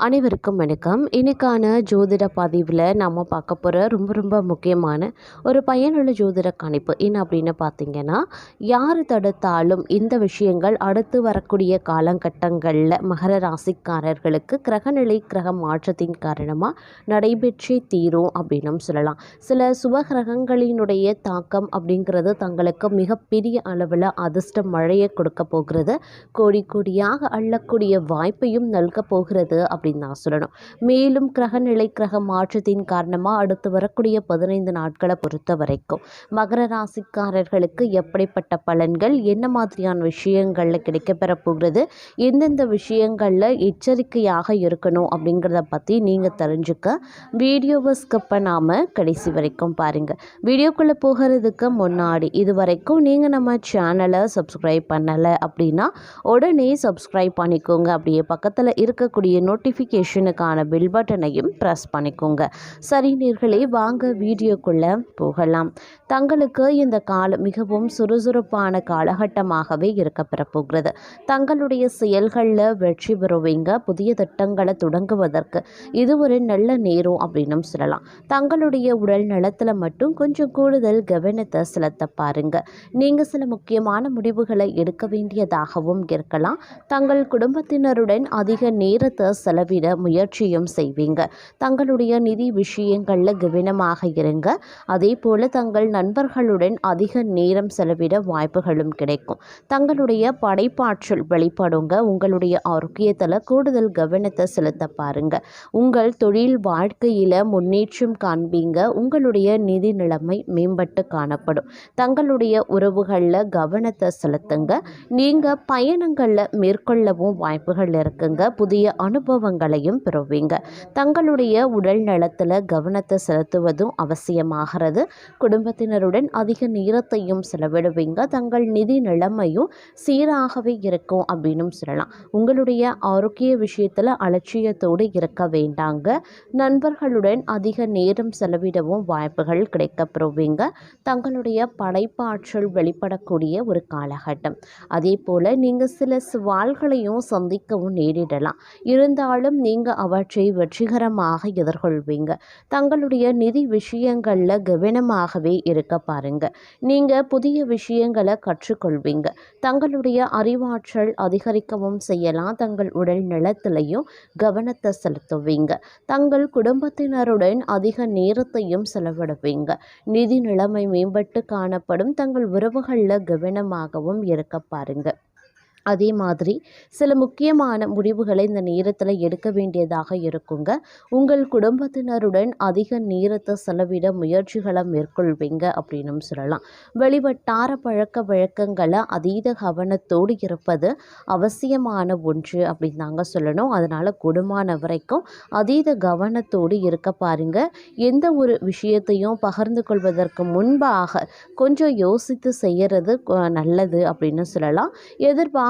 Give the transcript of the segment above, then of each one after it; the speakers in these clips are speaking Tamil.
அனைவருக்கும் வணக்கம். இன்னைக்கான ஜோதிட பதிவில் நம்ம பார்க்க போகிற ரொம்ப முக்கியமான ஒரு பயனுள்ள ஜோதிட கணிப்பு என்ன அப்படின்னு பார்த்தீங்கன்னா, யார் தடுத்தாலும் இந்த விஷயங்கள் அடுத்து வரக்கூடிய காலகட்டங்களில் மகர ராசிக்காரர்களுக்கு கிரகநிலை கிரக மாற்றத்தின் காரணமாக நடைபெற்றே தீரும் அப்படின்னும் சொல்லலாம். சில சுபகிரகங்களினுடைய தாக்கம் அப்படிங்கிறது தங்களுக்கு மிகப்பெரிய அளவில் அதிர்ஷ்ட மழையை கொடுக்க போகிறது, கோடி கோடியாக அள்ளக்கூடிய வாய்ப்பையும் நல்க போகிறது அப்படின்னு தான் சொல்லணும். மேலும் கிரகநிலை கிரக மாற்றத்தின் காரணமாக அடுத்து வரக்கூடிய 15 நாட்களை பொறுத்த வரைக்கும் மகர ராசிக்காரர்களுக்கு எப்படிப்பட்ட பலன்கள், என்ன மாதிரியான விஷயங்களில் கிடைக்கப்பெற போகிறது, எந்தெந்த விஷயங்களில் எச்சரிக்கையாக இருக்கணும் அப்படிங்கிறத பற்றி நீங்கள் தெரிஞ்சுக்க வீடியோவை ஸ்கிப் பண்ணாமல் கடைசி வரைக்கும் பாருங்கள். வீடியோக்குள்ளே போகிறதுக்கு முன்னாடி இது வரைக்கும் நீங்கள் நம்ம சேனலை சப்ஸ்கிரைப் பண்ணலை அப்படின்னா உடனே சப்ஸ்கிரைப் பண்ணிக்கோங்க. அப்படியே பக்கத்தில் இருக்கக்கூடிய நோட்டிஃபிகேஷனுக்கான பெல் பட்டனையும் ப்ரெஸ் பண்ணிக்கோங்க. சரி நேயர்களே, வாங்க வீடியோக்குள்ளே போகலாம். தங்களுக்கு இந்த காலம் மிகவும் சுறுசுறுப்பான காலகட்டமாகவே இருக்கப்பெற போகிறது. தங்களுடைய செயல்களில் வெற்றி பெறுவீங்க. புதிய திட்டங்களை தொடங்குவதற்கு இது ஒரு நல்ல நேரம் அப்படின்னும் சொல்லலாம். தங்களுடைய உடல் நலத்தில் மட்டும் கொஞ்சம் கூடுதல் கவனத்தை செலுத்த பாருங்க. நீங்கள் சில முக்கியமான முடிவுகளை எடுக்க வேண்டியதாகவும் இருக்கலாம். தங்கள் குடும்பத்தினருடன் அதிக நேரத்தை செலவிட முயற்சியும் செய்வீங்க. தங்களுடைய நிதி விஷயங்களில் கவனமாக இருங்க. அதே போல தங்கள் நண்பர்களுடன் அதிக நேரம் செலவிட வாய்ப்புகளும் கிடைக்கும். தங்களுடைய படைப்பாற்றல் வெளிப்படுங்க. உங்களுடைய ஆரோக்கியத்தில் கூடுதல் கவனத்தை செலுத்த பாருங்க. உங்கள் தொழில் வாழ்க்கையில் முன்னேற்றம் காண்பீங்க. உங்களுடைய நிதி நிலைமை மேம்பட்டு காணப்படும். தங்களுடைய உறவுகளில் கவனத்தை செலுத்துங்க. நீங்கள் பயணங்களில் மேற்கொள்ளவும் வாய்ப்புகள் இருக்குங்க. புதிய அனுபவங்களையும் பெறுவீங்க. தங்களுடைய உடல் நலத்தில் கவனத்தை செலுத்துவதும் அவசியமாகிறது. குடும்பத்தினருடன் அதிக நேரத்தையும் செலவிடுவீங்க. தங்கள் நிதி நிலைமையும் சீராகவே இருக்கும் அப்படின்னு சொல்லலாம். உங்களுடைய ஆரோக்கிய விஷயத்தில் அலட்சியத்தோடு இருக்க வேண்டாங்க. நண்பர்களுடன் அதிக நேரம் செலவிடவும் வாய்ப்புகள் கிடைக்கப்பெறுவீங்க. தங்களுடைய படைப்பாற்றல் வெளிப்படக்கூடிய ஒரு காலகட்டம். அதே போல் நீங்கள் சில சவால்களையும் சந்திக்கவும் நேரிடலாம். இருந்தாலும் நீங்கள் அவற்றை வெற்றிகரமாக எதிர்கொள்வீங்க. தங்களுடைய நிதி விஷயங்களில் கவனமாகவே இருக்க பாருங்க. நீங்கள் புதிய விஷயங்களை கற்றுக்கொள்வீங்க. தங்களுடைய அறிவாற்றல் அதிகரிக்கவும் செய்யலாம். தங்கள் உடல் நலத்திலையும் கவனத்தை செலுத்துவீங்க. தங்கள் குடும்பத்தினருடன் அதிக நேரத்தையும் செலவிடுவீங்க. நிதி நிலைமை மேம்பட்டு காணப்படும். தங்கள் உறவுகளில் கவனமாகவும் இருக்க பாருங்க. அதே மாதிரி சில முக்கியமான முடிவுகளை இந்த நேரத்தில் எடுக்க வேண்டியதாக இருக்குங்க. உங்கள் குடும்பத்தினருடன் அதிக நேரத்தை செலவிட முயற்சிகளை மேற்கொள்வீங்க அப்படின்னும் சொல்லலாம். வெளிவட்டார பழக்க வழக்கங்களை அதீத கவனத்தோடு இருப்பது அவசியமான ஒன்று அப்படின்னு தாங்க சொல்லணும். அதனால் கூடுமான வரைக்கும் அதீத கவனத்தோடு இருக்க பாருங்க. எந்த ஒரு விஷயத்தையும் பகிர்ந்து கொள்வதற்கு முன்பாக கொஞ்சம் யோசித்து செய்கிறது நல்லது அப்படின்னு சொல்லலாம்.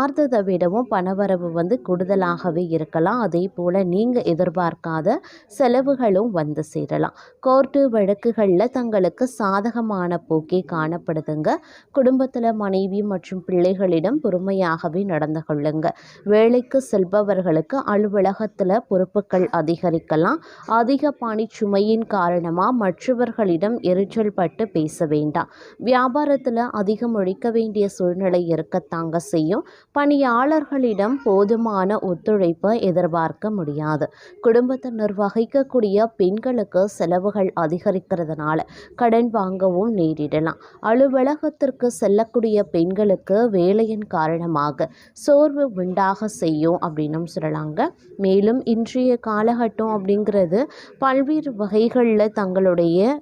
பார்த்ததை விடவும் பணவரவு கூடுதலாகவே இருக்கலாம். அதே போல் நீங்கள் எதிர்பார்க்காத செலவுகளும் வந்து சேரலாம். கோர்ட்டு வழக்குகளில் தங்களுக்கு சாதகமான போக்கே காணப்படுதுங்க. குடும்பத்தில் மனைவி மற்றும் பிள்ளைகளிடம் பொறுமையாகவே நடந்து கொள்ளுங்க. வேலைக்கு செல்பவர்களுக்கு அலுவலகத்தில் பொறுப்புகள் அதிகரிக்கலாம். அதிக பணிச்சுமையின் காரணமாக மற்றவர்களிடம் எரிச்சல் பட்டு பேச வேண்டாம். வியாபாரத்தில் அதிகம் ஒழிக்க வேண்டிய சூழ்நிலை இருக்கத்தாங்க செய்யும். பணியாளர்களிடம் போதுமான ஒத்துழைப்பை எதிர்பார்க்க முடியாது. குடும்பத்தை நிர்வகிக்கக்கூடிய பெண்களுக்கு செலவுகள் அதிகரிக்கிறதுனால கடன் வாங்கவும் நேரிடலாம். அலுவலகத்திற்கு செல்லக்கூடிய பெண்களுக்கு வேலையின் காரணமாக சோர்வு உண்டாக செய்யும் அப்படின்னும் சொல்லலாங்க. மேலும் இன்றைய காலகட்டம் அப்படிங்கிறது பல்வேறு வகைகளில் தங்களுடைய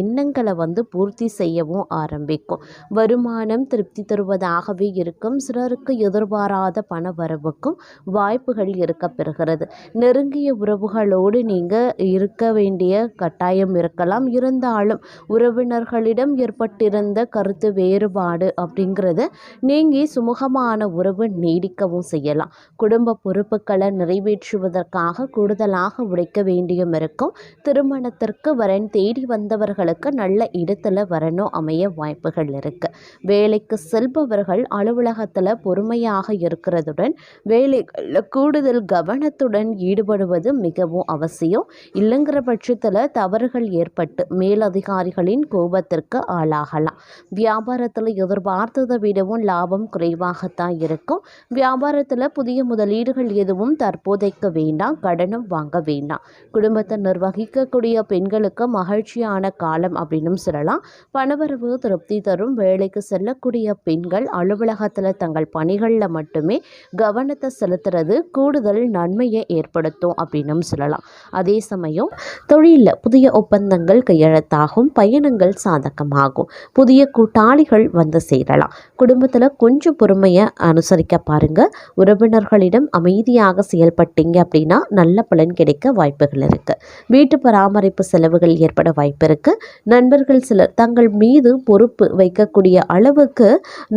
எண்ணங்களை பூர்த்தி செய்யவும் ஆரம்பிக்கும். வருமானம் திருப்தி தருவதாகவே இருக்கும். சிலருக்கு எதிர்பாராத பண வரவுக்கும் வாய்ப்புகள் இருக்க பெறுகிறது. நெருங்கிய உறவுகளோடு நீங்கள் இருக்க வேண்டிய கட்டாயம் இருக்கலாம். இருந்தாலும் உறவினர்களிடம் ஏற்பட்டிருந்த கருத்து வேறுபாடு அப்படிங்கிறது நீங்கி சுமூகமான உறவு நீடிக்கவும் செய்யலாம். குடும்ப பொறுப்புகளை நிறைவேற்றுவதற்காக கூடுதலாக உழைக்க வேண்டியும் இருக்கும். திருமணத்திற்கு வரன் தேடி வந்தவர்களுக்கு நல்ல இடத்துல வரணும் அமைய வாய்ப்புகள் இருக்கு. வேலைக்கு செல்பவர்கள் அலுவலகத்தில் பொறுமை திறமையாக இருக்கிறதுடன் வேலைகளில் கூடுதல் கவனத்துடன் ஈடுபடுவது மிகவும் அவசியம். இல்லைங்கிற பட்சத்தில் தவறுகள் ஏற்பட்டு மேலதிகாரிகளின் கோபத்திற்கு ஆளாகலாம். வியாபாரத்தில் எதிர்பார்த்ததை விடவும் லாபம் குறைவாகத்தான் இருக்கும். வியாபாரத்தில் புதிய முதலீடுகள் எதுவும் தற்போதைக்கு வேண்டாம். கடனும் வாங்க வேண்டாம். குடும்பத்தை நிர்வகிக்கக்கூடிய பெண்களுக்கு மகிழ்ச்சியான காலம் அப்படின்னு சொல்லலாம். பணவரவு திருப்தி தரும். வேலைக்கு செல்லக்கூடிய பெண்கள் அலுவலகத்தில் தங்கள் பணிகளில் மட்டுமே கவனத்தை செலுத்துறது கூடுதல் நன்மையை ஏற்படுத்தும் அப்படின்னு சொல்லலாம். அதே சமயம் தொழிலில் புதிய ஒப்பந்தங்கள் கையெழுத்தாகும். பயணங்கள் சாதகமாகும். புதிய கூட்டாளிகள் வந்து சேரலாம். குடும்பத்தில் கொஞ்சம் பொறுமையை அனுசரிக்க பாருங்க. உறவினர்களிடம் அமைதியாக செயல்பட்டீங்க அப்படின்னா நல்ல பலன் கிடைக்க வாய்ப்புகள் இருக்கு. வீட்டு பராமரிப்பு செலவுகள் ஏற்பட வாய்ப்பு இருக்கு. நண்பர்கள் சிலர் தங்கள் மீது பொறுப்பு வைக்கக்கூடிய அளவுக்கு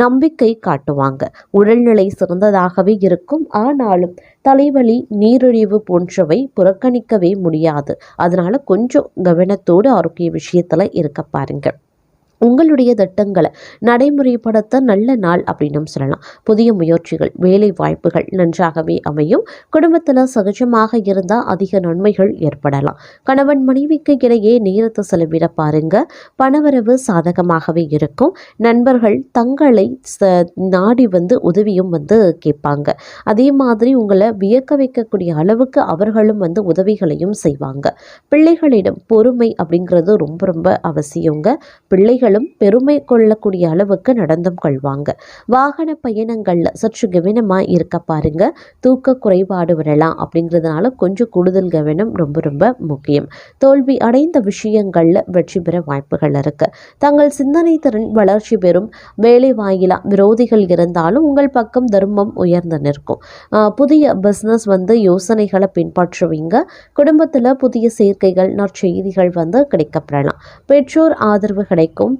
நம்பிக்கை காட்டுவாங்க. உடல்நிலை சிறந்ததாகவே இருக்கும். ஆனாலும் தலைவலி, நீரிழிவு போன்றவை புறக்கணிக்கவே முடியாது. அதனால கொஞ்சம் கவனத்தோடு ஆரோக்கிய விஷயத்துல இருக்க பாருங்க. உங்களுடைய திட்டங்களை நடைமுறைப்படுத்த நல்ல நாள் அப்படின்னு சொல்லலாம். புதிய முயற்சிகள், வேலை வாய்ப்புகள் நன்றாகவே அமையும். குடும்பத்தில் சகஜமாக இருந்தால் அதிக நன்மைகள் ஏற்படலாம். கணவன் மனைவிக்கு இடையே நேரத்தை செலவிட பாருங்க. பணவரவு சாதகமாகவே இருக்கும். நண்பர்கள் தங்களை நாடி வந்து உதவியும் வந்து கேட்பாங்க. அதே மாதிரி உங்களை வியக்க வைக்கக்கூடிய அளவுக்கு அவர்களும் வந்து உதவிகளையும் செய்வாங்க. பிள்ளைகளிடம் பொறுமை அப்படிங்கிறது ரொம்ப ரொம்ப அவசியங்க. பிள்ளைகள் பெருமை கொள்ளக்கூடிய அளவுக்கு நடந்தும் கொள்வாங்க. வாகன பயணங்கள்ல சற்று கவனமா இருக்க பாருங்க. தூக்க குறைபாடு வரலாம். அப்படிங்கிறதுனால கொஞ்சம் கூடுதல் கவனம் ரொம்ப ரொம்ப முக்கியம். தோல்வி அடைந்த விஷயங்கள்ல வெற்றி பெற வாய்ப்புகள் இருக்கு. தங்கள் சிந்தனை திறன் வளர்ச்சி பெறும். வேலை வாயிலா விரோதிகள் இருந்தாலும் உங்கள் பக்கம் தர்மம் உயர்ந்து நிற்கும். புதிய பிஸ்னஸ் வந்து யோசனைகளை பின்பற்றுவீங்க. குடும்பத்துல புதிய சேர்க்கைகள், நற்செய்திகள் வந்து கிடைக்கப்பெறலாம். பெற்றோர் ஆதரவு கிடைக்கும்.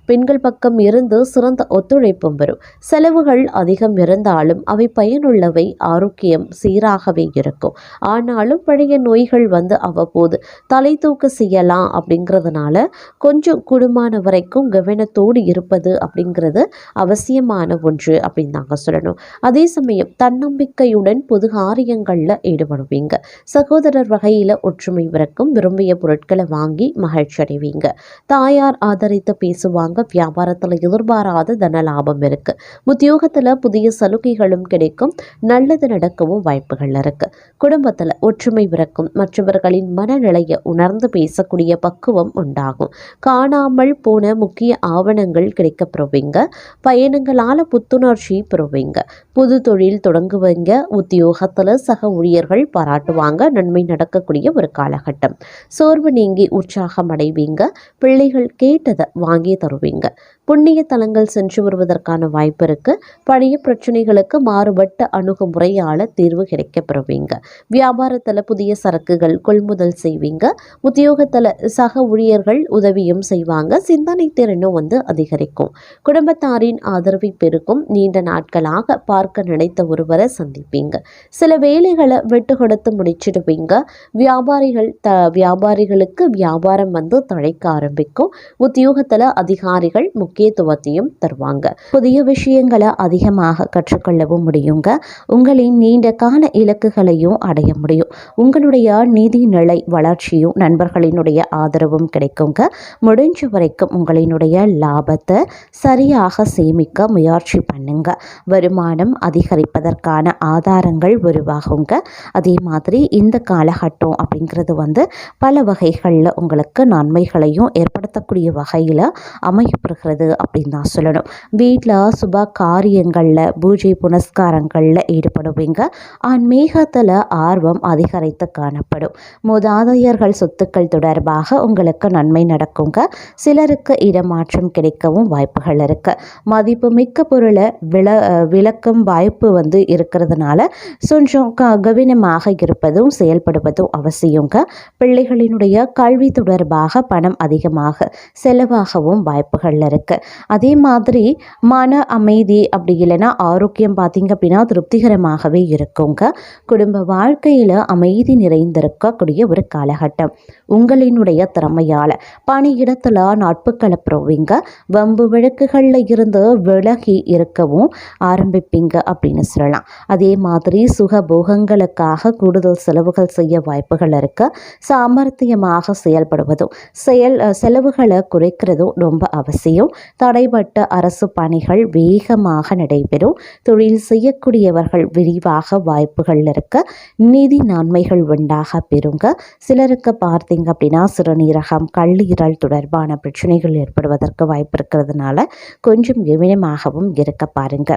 பெண்கள் பக்கம் இருந்து சிறந்த ஒத்துழைப்பும் வரும். செலவுகள் அதிகம் இருந்தாலும் அவை பயனுள்ளவை. ஆரோக்கியம் சீராகவே இருக்கும். ஆனாலும் பழைய நோய்கள் வந்து அவ்வப்போது தலை தூக்க செய்யலாம். அப்படிங்கிறதுனால கொஞ்சம் கூடுமான வரைக்கும் கவனத்தோடு இருப்பது அப்படிங்கிறது அவசியமான ஒன்று அப்படின்னு நாங்கள் சொல்லணும். அதே சமயம் தன்னம்பிக்கையுடன் பொது காரியங்களில் ஈடுபடுவீங்க. சகோதரர் வகையில் ஒற்றுமை பிறக்கும். விரும்பிய பொருட்களை வாங்கி மகிழ்ச்சி அடைவீங்க. தாயார் ஆதரித்து பேசுவாங்க. வியாபாரத்தில் எதிர்பாராத தன லாபம் இருக்கு. உத்தியோகத்தில் புதிய சலுகைகளும் கிடைக்கும். நல்லது நடக்கவும் வாய்ப்புகள் இருக்கு. குடும்பத்தில் ஒற்றுமை பிறக்கும். மற்றவர்களின் மனநிலையை உணர்ந்து பேசக்கூடிய பக்குவம் உண்டாகும். காணாமல் போன முக்கிய ஆவணங்கள் கிடைக்கப்பெறுவீங்க. பயணங்களால புத்துணர்ச்சி பெறுவீங்க. புது தொழில் தொடங்குவீங்க. உத்தியோகத்தில் சக ஊழியர்கள் பாராட்டுவாங்க. நன்மை நடக்கக்கூடிய ஒரு காலகட்டம். சோர்வு நீங்கி உற்சாகம் அடைவீங்க. பிள்ளைகள் கேட்டதை வாங்கி தருவீங்க. புண்ணிய தலங்கள் சென்று வருவதற்கான வாய்ப்பு இருக்கு. பழைய பிரச்சனைகளுக்கு மாறுபட்ட அணுகுமுறையால தீர்வு கிடைக்கப்பெறுவீங்க. வியாபாரத்தில் புதிய சரக்குகள் கொள்முதல் செய்வீங்க. உத்தியோகத்தில் சக ஊழியர்கள் உதவியும் செய்வாங்க. சிந்தனை திறனும் வந்து அதிகரிக்கும். குடும்பத்தாரின் ஆதரவை பெருக்கும். நீண்ட நாட்களாக பார்க்க நினைத்த ஒருவரை சந்திப்பீங்க. சில வேலைகளை விட்டு கொடுத்து முடிச்சிடுவீங்க. வியாபாரிகளுக்கு வியாபாரம் வந்து தழைக்க ஆரம்பிக்கும். உத்தியோகத்தில் அதிகாரிகள் முக்கியத்துவத்தையும் தருவாங்க. புதிய விஷயங்களை அதிகமாக கற்றுக்கொள்ளவும் முடியுங்க. உங்களின் நீண்ட கால இலக்குகளையும் அடைய முடியும். உங்களுடைய நிதி நிலை வளர்ச்சியும் நண்பர்களினுடைய ஆதரவும் கிடைக்குங்க. முடிஞ்ச வரைக்கும் உங்களினுடைய லாபத்தை சரியாக சேமிக்க முயற்சி பண்ணுங்க. வருமானம் அதிகரிப்பதற்கான ஆதாரங்கள் உருவாகுங்க. அதே மாதிரி இந்த காலகட்டம் அப்படிங்கிறது வந்து பல வகைகளில் உங்களுக்கு நன்மைகளையும் ஏற்படுத்தக்கூடிய வகையில் அமையப்படுகிறது அப்படின்னு தான் சொல்லணும். வீட்டில் சுப காரியங்களில் பூஜை புனஸ்காரங்களில் ஈடுபடுவீங்க. ஆன்மீகத்தில் ஆர்வம் அதிகரித்து காணப்படும். மூதாதையர்கள் சொத்துக்கள் தொடர்பாக உங்களுக்கு நன்மை நடக்குங்க. சிலருக்கு இடமாற்றம் கிடைக்கவும் வாய்ப்புகள் இருக்கு. மதிப்பு மிக்க பொருளை விளக்கும் வாய்ப்பு வந்து இருக்கிறதுனால கொஞ்சம் கவனமாக இருப்பதும் செயல்படுவதும் அவசியங்க. பிள்ளைகளினுடைய கல்வி தொடர்பாக பணம் அதிகமாக செலவாகவும் வாய்ப்புகள் இருக்கு. இருக்குது. அதே மாதிரி மன அமைதி அப்படி இல்லைன்னா ஆரோக்கியம் பார்த்திங்க அப்படின்னா திருப்திகரமாகவே இருக்குங்க. குடும்ப வாழ்க்கையில் அமைதி நிறைந்திருக்கக்கூடிய ஒரு காலகட்டம். உங்களினுடைய திறமையால் பணியிடத்தில் நட்புகளை பெறுவீங்க. வம்பு வழக்குகளில் இருந்து விலகி இருக்கவும் ஆரம்பிப்பீங்க அப்படின்னு சொல்லலாம். அதே மாதிரி சுகபோகங்களுக்காக கூடுதல் செலவுகள் செய்ய வாய்ப்புகள் இருக்கு. சாமர்த்தியமாக செயல்படுவதும் செலவுகளை குறைக்கிறதும் ரொம்ப அவசியம். தடைப்பட்ட அரசு பணிகள் வேகமாக நடைபெறும். தொழில் செய்யக்கூடியவர்கள் விரிவாக வாய்ப்புகள் இருக்க. நிதி நன்மைகள் உண்டாக பெறுங்க. சிலருக்கு பார்த்தீங்க அப்படின்னா சிறுநீரகம் கல்லீரல் தொடர்பான பிரச்சனைகள் ஏற்படுவதற்கு வாய்ப்பு இருக்கிறதுனால கொஞ்சம் கவனமாகவும் இருக்க பாருங்க.